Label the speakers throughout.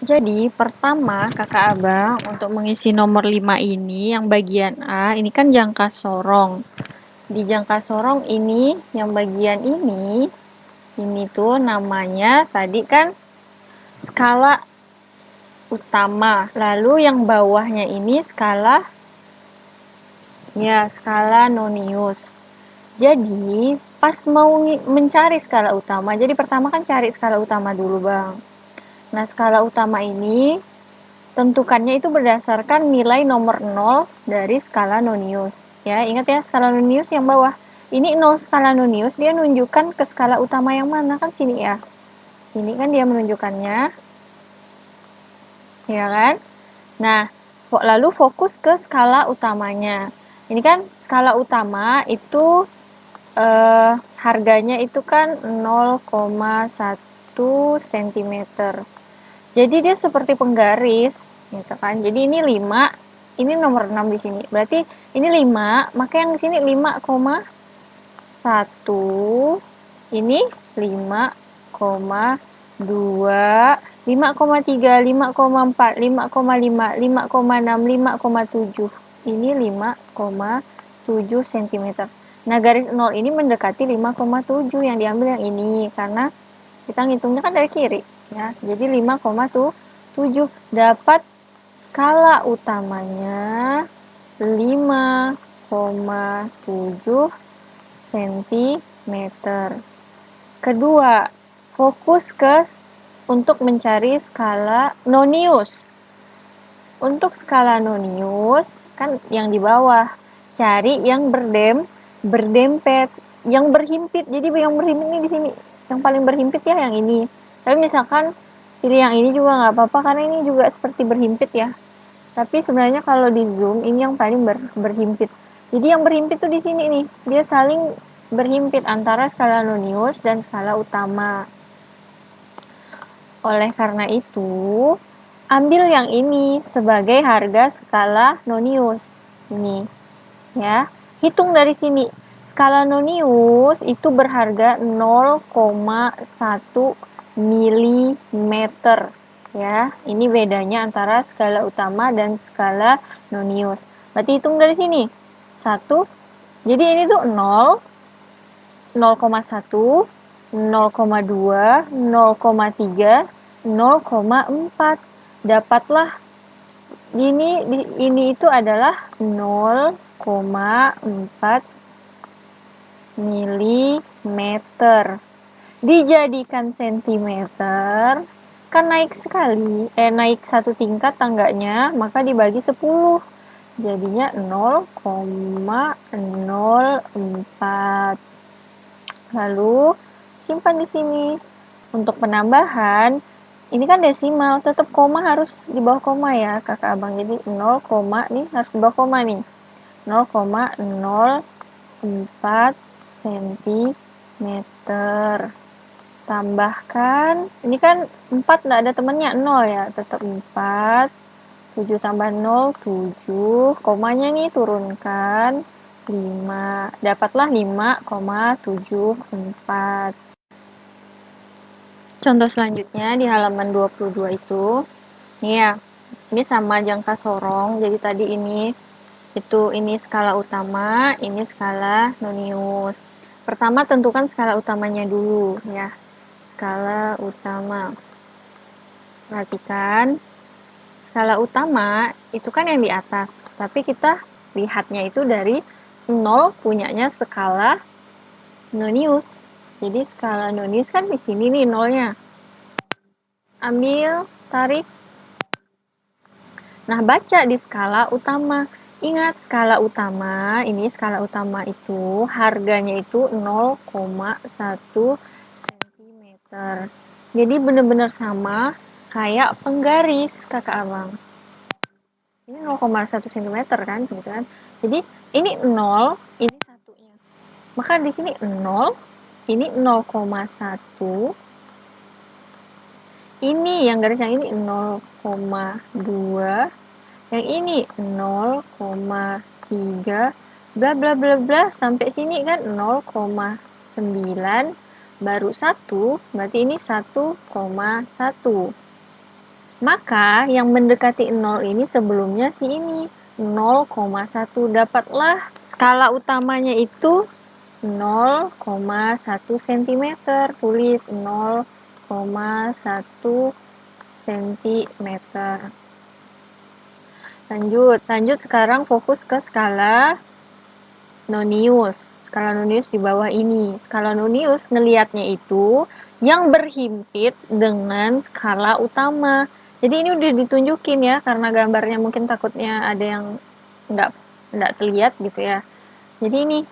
Speaker 1: Jadi, pertama kakak abang untuk mengisi nomor 5 ini yang bagian A, ini kan jangka sorong. Di jangka sorong ini, yang bagian ini tuh namanya tadi kan skala utama. Lalu yang bawahnya ini skala nonius. Jadi, pas mau mencari skala utama, jadi pertama kan cari skala utama dulu, Bang. Nah, skala utama ini tentukannya itu berdasarkan nilai nomor 0 dari skala nonius. Ya, ingat ya, skala nonius yang bawah. Ini 0 skala nonius, dia menunjukkan ke skala utama yang mana, kan sini ya. Sini kan dia menunjukkannya. Ya kan? Nah, lalu fokus ke skala utamanya. Ini kan skala utama itu harganya itu kan 0,1 cm. Jadi dia seperti penggaris, gitu kan. Jadi ini 5, ini nomor 6 di sini. Berarti ini 5, maka yang di sini 5,1, ini 5,2, 5,3, 5,4, 5,5, 5,6, 5,7. Ini 5,7 cm. Nah, garis 0 ini mendekati 5,7 yang diambil yang ini karena kita ngitungnya kan dari kiri ya. Jadi 5,7 dapat skala utamanya 5,7 cm. Kedua, fokus ke untuk mencari skala nonius. Untuk skala nonius kan yang di bawah, cari yang berdempet, yang berhimpit. Jadi yang berhimpit ini di sini, yang paling berhimpit ya yang ini. Tapi misalkan pilih yang ini juga nggak apa-apa karena ini juga seperti berhimpit ya. Tapi sebenarnya kalau di zoom ini yang paling berhimpit. Jadi yang berhimpit tuh di sini nih, dia saling berhimpit antara skala nonius dan skala utama. Oleh karena itu, ambil yang ini sebagai harga skala nonius. Ini ya. Hitung dari sini. Skala nonius itu berharga 0,1 mm ya. Ini bedanya antara skala utama dan skala nonius. Berarti hitung dari sini. 1. Jadi ini tuh 0, 0,1, 0,2, 0,3, 0,4. Dapatlah ini itu adalah 0,4 mm. Dijadikan centimeter kan naik sekali, naik satu tingkat tangganya, maka dibagi 10. Jadinya 0,04. Lalu simpan di sini. Untuk penambahan, ini kan desimal, tetap koma harus di bawah koma ya kakak abang. Jadi 0, nih harus di bawah koma nih. 0,04 cm. Tambahkan, ini kan 4 nggak ada temennya, 0 ya, tetap 4. 7 tambah 0, 7. Komanya nih turunkan, 5. Dapatlah 5,74. Contoh selanjutnya di halaman 22 itu, nih ya, ini sama jangka sorong. Jadi tadi ini skala utama, ini skala nonius. Pertama tentukan skala utamanya dulu ya. Skala utama. Perhatikan, skala utama itu kan yang di atas, tapi kita lihatnya itu dari 0 punyanya skala nonius. Jadi skala nonius kan di sini nih nolnya. Ambil, tarik. Nah, baca di skala utama. Ingat, skala utama, ini skala utama itu harganya itu 0,1 cm. Jadi benar-benar sama kayak penggaris kakak abang. Ini 0,1 cm kan, gitu kan. Jadi ini 0, ini satunya. Maka di sini 0, ini 0,1. Ini yang garis yang ini 0,2, yang ini 0,3, bla bla bla bla sampai sini kan 0,9, baru 1, berarti ini 1,1. Maka yang mendekati 0 ini sebelumnya si ini 0,1. Dapatlah skala utamanya itu 0,1 cm. Tulis 0,1 cm. Lanjut sekarang fokus ke skala nonius. Skala nonius di bawah ini. Skala nonius ngelihatnya itu yang berhimpit dengan skala utama. Jadi ini udah ditunjukin ya, karena gambarnya mungkin takutnya ada yang nggak terlihat gitu ya. Jadi ini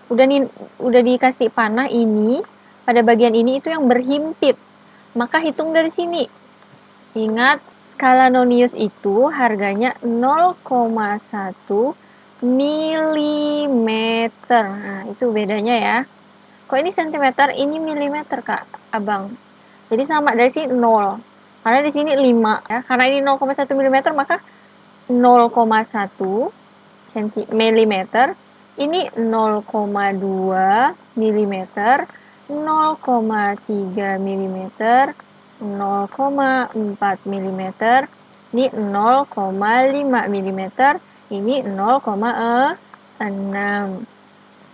Speaker 1: udah dikasih panah ini pada bagian ini itu yang berhimpit. Maka hitung dari sini. Ingat, skala nonius itu harganya 0,1 milimeter. Nah, itu bedanya ya. Kok ini sentimeter, ini milimeter, Kak, Abang. Jadi sama dari sini 0. Karena di sini 5 ya. Karena ini 0,1 milimeter maka 0,1 milimeter. Ini 0,2 milimeter, 0,3 milimeter, 0,4 milimeter, ini 0,5 milimeter, ini 0,6.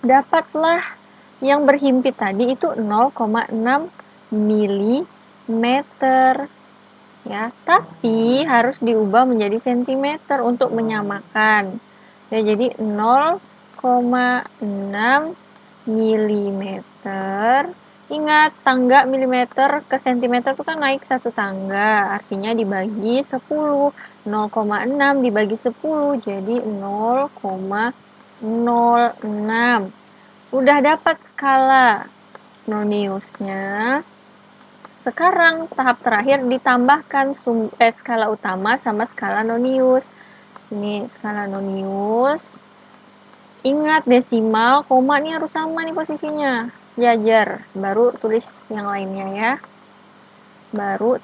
Speaker 1: Dapatlah yang berhimpit tadi itu 0,6 milimeter. Ya, tapi harus diubah menjadi sentimeter untuk menyamakan. Ya, jadi 0,6 milimeter. Ingat, tangga milimeter ke sentimeter itu kan naik satu tangga, artinya dibagi 10. 0,6 dibagi 10, jadi 0,06. Udah dapat skala noniusnya. Sekarang tahap terakhir ditambahkan skala utama sama skala nonius. Ini skala nonius. Ingat desimal, koma ini harus sama nih posisinya. Sejajar. Baru tulis yang lainnya ya. Baru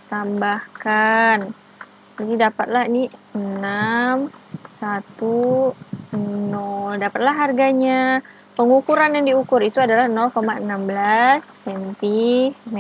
Speaker 1: tambahkan. Jadi dapatlah ini 6, 1, 0. Dapatlah harganya. Pengukuran yang diukur itu adalah 0,16 cm.